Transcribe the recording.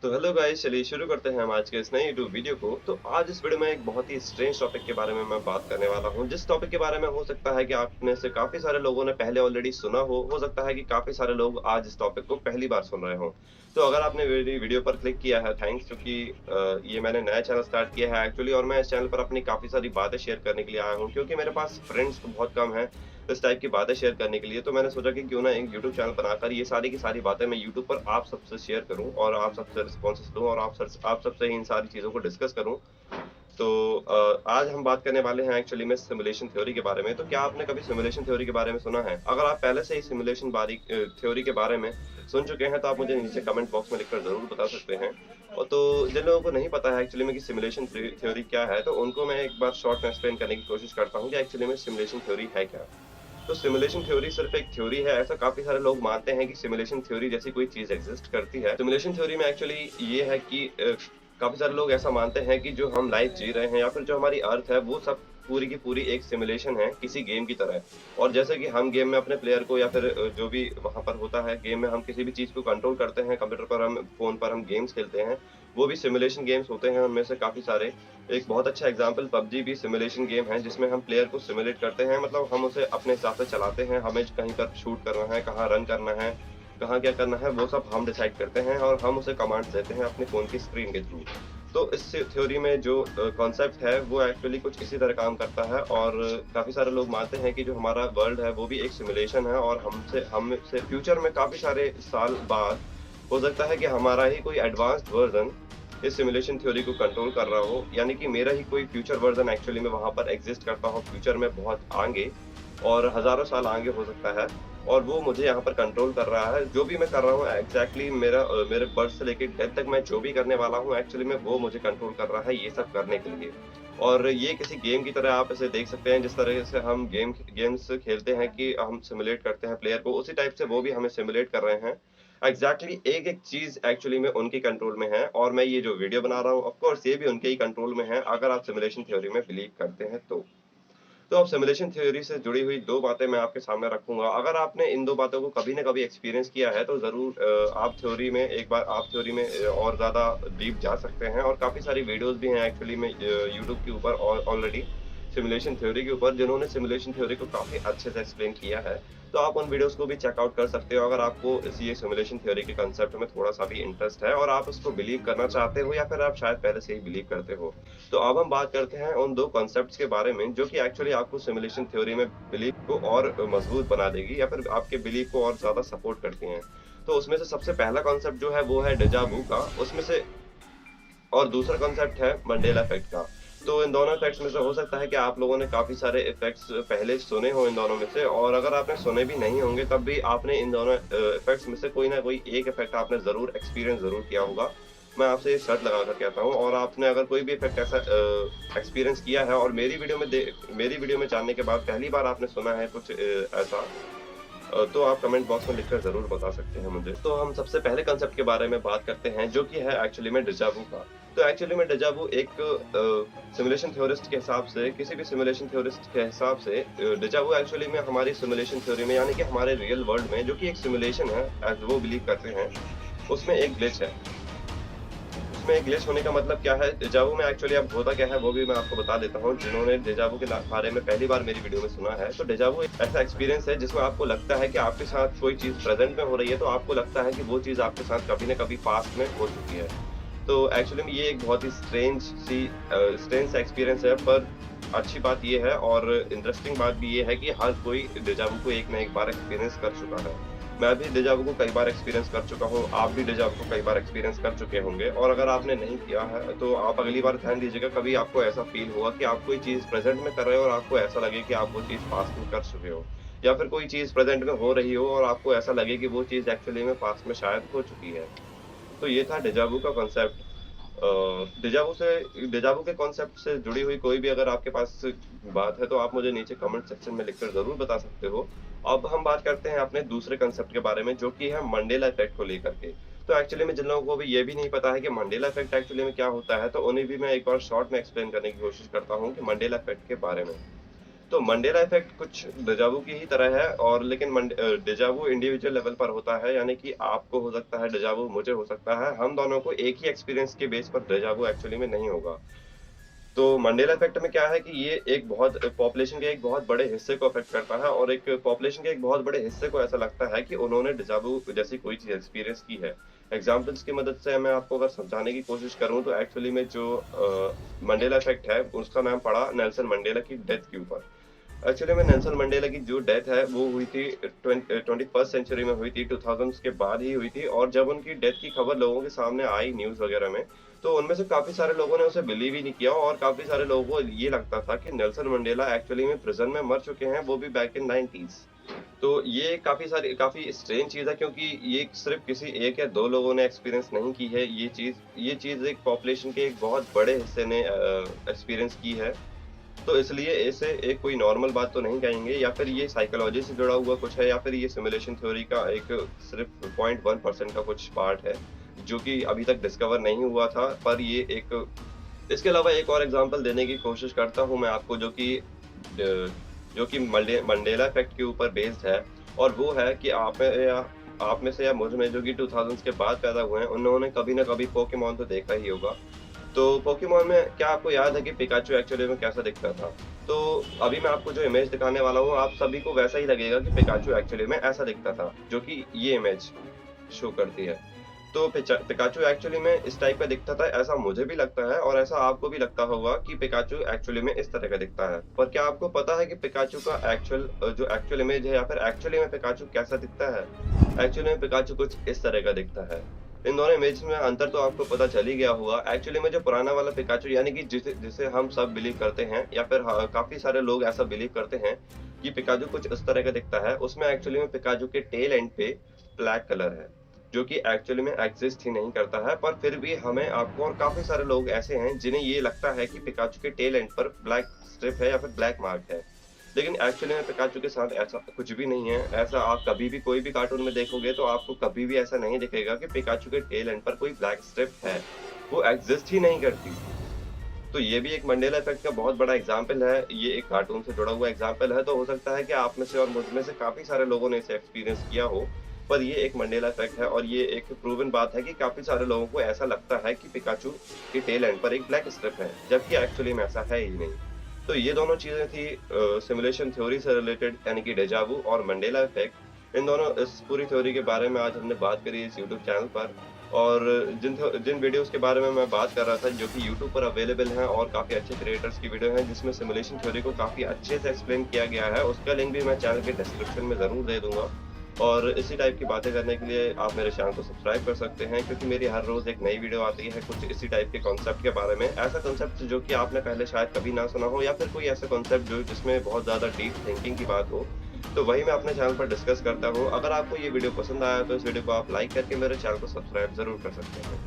तो hello guys, चलिए शुरू करते हैं हम आज के इस नए यूट्यूब वीडियो को। तो आज इस वीडियो में एक बहुत ही स्ट्रेंज टॉपिक के बारे में मैं बात करने वाला हूँ, जिस टॉपिक के बारे में हो सकता है कि आप में से काफ़ी सारे लोगों ने पहले ऑलरेडी सुना हो सकता है कि काफ़ी सारे लोग आज इस टॉपिक को पहली बार सुन रहे हों। तो अगर आपने मेरी वीडियो पर क्लिक किया है, थैंक्स, क्योंकि ये मैंने नया चैनल स्टार्ट किया है एक्चुअली, और मैं इस चैनल पर अपनी काफ़ी सारी बातें शेयर करने के लिए आया हूँ, क्योंकि मेरे पास फ्रेंड्स तो बहुत कम हैं इस टाइप की बातें शेयर करने के लिए। तो मैंने सोचा कि क्यों ना एक यूट्यूब चैनल बनाकर ये सारी की सारी बातें मैं यूट्यूब पर आप सबसे शेयर करूं और आप सबसे रिस्पॉन्सेस लूं और आप सबसे ही इन सारी चीज़ों को डिस्कस करूं। तो आज हम बात करने वाले हैं एक्चुअली में सिमुलेशन थ्योरी के बारे में। तो क्या आपने कभी सिमुलेशन थ्योरी के बारे में सुना है? अगर आप पहले से ही सिमुलेशन थ्योरी के बारे में सुन चुके हैं तो आप मुझे नीचे कमेंट बॉक्स में लिखकर ज़रूर बता सकते हैं। और तो जिन लोगों को नहीं पता है एक्चुअली में कि सिमुलेशन थ्योरी क्या है, तो उनको मैं एक बार शॉर्ट में एक्सप्लेन करने की कोशिश करता हूँ कि एक्चुअली में सिमुलेशन थ्योरी है क्या। तो सिमुलेशन थ्योरी सिर्फ एक थ्योरी है, ऐसा काफ़ी सारे लोग मानते हैं कि सिमुलेशन थ्योरी जैसी कोई चीज़ एग्ज़िस्ट करती है। सिमुलेशन थ्योरी में एक्चुअली ये है कि काफ़ी सारे लोग ऐसा मानते हैं कि जो हम लाइफ़ जी रहे हैं या फिर जो हमारी अर्थ है, वो सब पूरी की पूरी एक सिमुलेशन है किसी गेम की तरह। और जैसे कि हम गेम में अपने प्लेयर को या फिर जो भी वहाँ पर होता है गेम में, हम किसी भी चीज़ को कंट्रोल करते हैं, कंप्यूटर पर हम, फ़ोन पर हम गेम्स खेलते हैं, वो भी सिमुलेशन गेम्स होते हैं उनमें से काफ़ी सारे। एक बहुत अच्छा एग्जांपल पबजी भी सिमुलेशन गेम है, जिसमें हम प्लेयर को सिमुलेट करते हैं, मतलब हम उसे अपने हिसाब से चलाते हैं, हमें कहीं पर शूट करना है, कहाँ रन करना है, कहाँ क्या करना है, वो सब हम डिसाइड करते हैं और हम उसे कमांड्स देते हैं अपने फ़ोन की स्क्रीन के थ्रू। तो इस थ्योरी में जो कॉन्सेप्ट है वो एक्चुअली कुछ इसी तरह काम करता है, और काफ़ी सारे लोग मानते हैं कि जो हमारा वर्ल्ड है वो भी एक सिमुलेशन है, और हमसे फ्यूचर में काफ़ी सारे साल बाद हो सकता है कि हमारा ही कोई एडवांस्ड वर्ज़न इस सिमुलेशन थ्योरी को कंट्रोल कर रहा हो, यानी कि मेरा ही कोई फ्यूचर वर्ज़न एक्चुअली में वहाँ पर एग्ज़िस्ट करता हो फ्यूचर में बहुत आगे, और हज़ारों साल आगे हो सकता है, और वो मुझे यहाँ पर कंट्रोल कर रहा है। जो भी मैं कर रहा हूँ एग्ज़ैक्टली मेरे बर्थ से लेके डेथ तक मैं जो भी करने वाला हूँ एक्चुअली में वो मुझे कंट्रोल कर रहा है ये सब करने के लिए। और ये किसी गेम की तरह आप इसे देख सकते हैं, जिस तरह से हम गेम्स खेलते हैं कि हम सिमुलेट करते हैं प्लेयर को, उसी टाइप से वो भी हमें सिमुलेट कर रहे हैं। एग्ज़ैक्टली एक-एक चीज़ एक्चुअली में उनके कंट्रोल में है, और मैं ये जो वीडियो बना रहा हूँ ऑफ़ कोर्स ये भी उनके ही कंट्रोल में है, अगर आप सिमुलेशन थ्योरी में बिलीव करते हैं तो। तो अब सिमुलेशन थ्योरी से जुड़ी हुई 2 बातें मैं आपके सामने रखूँगा। अगर आपने इन 2 बातों को कभी न कभी एक्सपीरियंस किया है तो ज़रूर आप थ्योरी में और ज़्यादा डीप जा सकते हैं, और काफ़ी सारी वीडियोज़ भी हैं एक्चुअली में यूट्यूब के ऊपर ऑलरेडी सिमुलेशन थ्योरी के ऊपर, जिन्होंने सिमुलेशन थ्योरी को काफ़ी अच्छे से एक्सप्लेन किया है। तो आप उन वीडियोज़ को भी चेक आउट कर सकते हो अगर आपको इस ये सिमुलेशन थ्योरी के कांसेप्ट में थोड़ा-सा भी इंटरेस्ट है और आप उसको बिलीव करना चाहते हो, या फिर आप शायद पहले से ही बिलीव करते हो। तो अब हम बात करते हैं उन 2 कॉन्सेप्ट्स के बारे में जो कि एक्चुअली आपको सिमुलेशन थ्योरी में बिलीव को और मजबूत बना देगी, या फिर आपके बिलीव को और ज़्यादा सपोर्ट करती हैं। तो उसमें से सबसे पहला कॉन्सेप्ट जो है वो है डेजा वू का, उसमें से, और दूसरा कॉन्सेप्ट है मंडेला इफेक्ट का। तो इन दोनों इफेक्ट्स में से हो सकता है कि आप लोगों ने काफ़ी सारे इफेक्ट्स पहले सुने हों इन दोनों में से, और अगर आपने सुने भी नहीं होंगे तब भी आपने इन दोनों इफेक्ट्स में से कोई ना कोई एक इफेक्ट आपने ज़रूर एक्सपीरियंस ज़रूर किया होगा। मैं आपसे ये शर्त लगा कर कहता हूँ, और आपने अगर कोई भी इफेक्ट ऐसा एक्सपीरियंस किया है और मेरी वीडियो में जानने के बाद पहली बार आपने सुना है कुछ ऐसा, तो आप कमेंट बॉक्स में लिखकर ज़रूर बता सकते हैं मुझे। तो हम सबसे पहले कांसेप्ट के बारे में बात करते हैं जो कि है एक्चुअली में डेजा वू का। तो एक्चुअली में डेजा वू एक सिमुलेशन थ्योरिस्ट के हिसाब से, किसी भी सिमुलेशन थ्योरिस्ट के हिसाब से डेजा वू एक्चुअली में हमारी सिमुलेशन थ्योरी में, यानी कि हमारे रियल वर्ल्ड में जो कि एक सिमुलेशन है एज़ वो बिलीव करते हैं, उसमें एक ग्लिच है। उसमें ग्लिच होने का मतलब क्या है? डेजा वू में एक्चुअली अब होता क्या है वो भी मैं आपको बता देता हूँ। जिन्होंने डेजा वू के बारे में पहली बार मेरी वीडियो में सुना है, तो डेजा वू एक ऐसा एक्सपीरियंस है जिसमें आपको लगता है कि आपके साथ कोई चीज़ प्रेज़ेंट में हो रही है, तो आपको लगता है कि वो चीज़ आपके साथ कभी न कभी पास्ट में हो चुकी है। तो एक्चुअली में ये एक बहुत ही स्ट्रेंज सा एक्सपीरियंस है, पर अच्छी बात ये है और इंटरेस्टिंग बात भी ये है कि हर कोई डेजा वू को एक ना एक बार एक्सपीरियंस कर चुका है। मैं भी डेजा वू को कई बार एक्सपीरियंस कर चुका हूँ, आप भी डेजा वू को कई बार एक्सपीरियंस कर चुके होंगे, और अगर आपने नहीं किया है, तो आप अगली बार ध्यान दीजिएगा, कभी आपको ऐसा फ़ील हुआ कि आप कोई चीज़ प्रेज़ेंट में कर रहे हो और आपको ऐसा लगे कि आप वो चीज़ पास्ट में कर चुके हो। या फिर कोई चीज़ प्रेज़ेंट में हो रही हो और आपको ऐसा लगे कि वो चीज़ एक्चुअली में पास्ट में शायद हो चुकी है। तो ये था डेजा वू का कॉन्सेप्ट। डेजा वू के कॉन्सेप्ट से जुड़ी हुई कोई भी अगर आपके पास बात है, तो आप मुझे नीचे कमेंट सेक्शन में लिखकर ज़रूर बता सकते हो। अब हम बात करते हैं अपने दूसरे कॉन्सेप्ट के बारे में, जो कि है मंडेला इफ़ेक्ट को लेकर के। तो एक्चुअली में जिन लोगों को भी ये भी नहीं पता है कि मंडेला इफ़ेक्ट एक्चुअली में क्या होता है, तो उन्हें भी मैं एक बार शॉर्ट में एक्सप्लेन करने की कोशिश करता हूँ कि मंडेला इफ़ेक्ट के बारे में। तो मंडेला इफ़ेक्ट कुछ डेजा वू की ही तरह है और लेकिन डेजा वू इंडिविजुअल लेवल पर होता है, यानी कि आपको हो सकता है डेजा वू, मुझे हो सकता है, हम दोनों को एक ही एक्सपीरियंस के बेस पर डेजा वू एक्चुअली में नहीं होगा। तो मंडेला इफ़ेक्ट में क्या है कि ये एक बहुत पॉपुलेशन के एक बहुत बड़े हिस्से को अफ़ेक्ट करता है और एक पॉपुलेशन के एक बहुत बड़े हिस्से को ऐसा लगता है कि उन्होंने डेजा वू जैसी कोई चीज़ एक्सपीरियंस की है। एग्ज़ाम्पल्स की मदद से मैं आपको अगर समझाने की कोशिश करूँ तो एक्चुअली में जो मंडेला इफ़ेक्ट है उसका नाम पड़ा नेल्सन मंडेला की डेथ के ऊपर। एक्चुअली में नेल्सन मंडेला की जो डेथ है वो हुई थी 21st सेंचुरी में हुई थी, 2000s के बाद ही हुई थी और जब उनकी डेथ की खबर लोगों के सामने आई न्यूज़ वगैरह में, तो उनमें से काफ़ी सारे लोगों ने उसे बिलीव ही नहीं किया और काफ़ी सारे लोगों को ये लगता था कि नेल्सन मंडेला एक्चुअली में प्रिज़न में मर चुके हैं, वो भी बैक इन 90s। तो ये काफ़ी स्ट्रेंज चीज़ है क्योंकि ये सिर्फ़ किसी 1 या 2 लोगों ने एक्सपीरियंस नहीं की है, ये चीज़ एक पॉपुलेशन के एक बहुत बड़े हिस्से ने एक्सपीरियंस की है। तो इसलिए इसे एक कोई नॉर्मल बात तो नहीं कहेंगे या फिर ये साइकोलॉजी से जुड़ा हुआ कुछ है या फिर ये सिमुलेशन थ्योरी का एक सिर्फ 0.1% का कुछ पार्ट है, जो कि अभी तक डिस्कवर नहीं हुआ था। पर ये एक इसके अलावा एक और एग्ज़ाम्पल देने की कोशिश करता हूँ मैं आपको जो कि मंडेला इफ़ेक्ट के ऊपर बेस्ड है और वो है कि आप में से या मुझ में जो कि 2000s के बाद पैदा हुए हैं, उन्होंने कभी ना कभी पोकेमॉन तो देखा ही होगा। तो पोकेमॉन में क्या आपको याद है कि पिकाचू एक्चुअली में कैसा दिखता था? तो अभी मैं आपको जो इमेज दिखाने वाला हूँ, आप सभी को वैसा ही लगेगा कि पिकाचू एक्चुअली में ऐसा दिखता था, जो कि ये इमेज शो करती है। तो पिकाचू एक्चुअली में इस टाइप का दिखता था, ऐसा मुझे भी लगता है और ऐसा आपको भी लगता होगा कि पिकाचू एक्चुअली में इस तरह का दिखता है। पर क्या आपको पता है कि पिकाचू का जो एक्चुअल इमेज है या फिर एक्चुअली में पिकाचू कैसा दिखता है? एक्चुअली में पिकाचू कुछ इस तरह का दिखता है। इन दोनों इमेज में अंतर तो आपको पता चल ही गया होगा। एक्चुअली में जो पुराना वाला पिकाचू यानी कि जिसे जिसे हम सब बिलीव करते हैं या फिर काफ़ी सारे लोग ऐसा बिलीव करते हैं कि पिकाचू कुछ इस तरह का दिखता है, उसमें एक्चुअली में पिकाचू के टेल एंड पे ब्लैक कलर है, जो कि एक्चुअली में एक्सिस्ट ही नहीं करता है। पर फिर भी हमें, आपको और काफ़ी सारे लोग ऐसे हैं जिन्हें ये लगता है कि पिकाचू के टेल एंड पर ब्लैक स्ट्रिप है या फिर ब्लैक मार्क है। लेकिन एक्चुअली में पिकाचू के साथ ऐसा कुछ भी नहीं है। ऐसा आप कभी भी कोई भी कार्टून में देखोगे तो आपको कभी भी ऐसा नहीं दिखेगा कि पिकाचू के टेल एंड पर कोई ब्लैक स्ट्रिप है। वो एग्ज़िस्ट ही नहीं करती। तो ये भी एक मंडेला इफ़ेक्ट का बहुत बड़ा एग्ज़ाम्पल है। ये एक कार्टून से जुड़ा हुआ एग्ज़ाम्पल है, तो हो सकता है कि आप में से और मुझ में से काफ़ी सारे लोगों ने इसे एक्सपीरियंस किया हो। पर ये एक मंडेला इफ़ेक्ट है और ये एक प्रूवन बात है कि काफ़ी सारे लोगों को ऐसा लगता है कि पिकाचू के टेल एंड पर एक ब्लैक स्ट्रिप है, जबकि एक्चुअली में ऐसा है ही नहीं। तो ये दोनों चीज़ें थी सिमुलेशन थ्योरी से रिलेटेड, यानी कि डेजा वू और मंडेला इफ़ेक्ट। इन दोनों इस पूरी थ्योरी के बारे में आज हमने बात करी इस यूट्यूब चैनल पर और जिन वीडियोज़ के बारे में मैं बात कर रहा था, जो कि यूट्यूब पर अवेलेबल हैं और काफ़ी अच्छे क्रिएटर्स की वीडियो हैं जिसमें सिमुलेशन थ्योरी को काफ़ी अच्छे से एक्सप्लेन किया गया है, उसका लिंक भी मैं चैनल के डिस्क्रिप्शन में ज़रूर दे दूँगा। और इसी टाइप की बातें करने के लिए आप मेरे चैनल को सब्सक्राइब कर सकते हैं, क्योंकि मेरी हर रोज़ एक नई वीडियो आती है कुछ इसी टाइप के कॉन्सेप्ट के बारे में। ऐसा कॉन्सेप्ट जो कि आपने पहले शायद कभी ना सुना हो या फिर कोई ऐसा कॉन्सेप्ट जिसमें बहुत ज़्यादा डीप थिंकिंग की बात हो, तो वही मैं अपने चैनल पर डिस्कस करता हूँ। अगर आपको ये वीडियो पसंद आया तो इस वीडियो को आप लाइक करके मेरे चैनल को सब्सक्राइब ज़रूर कर सकते हैं।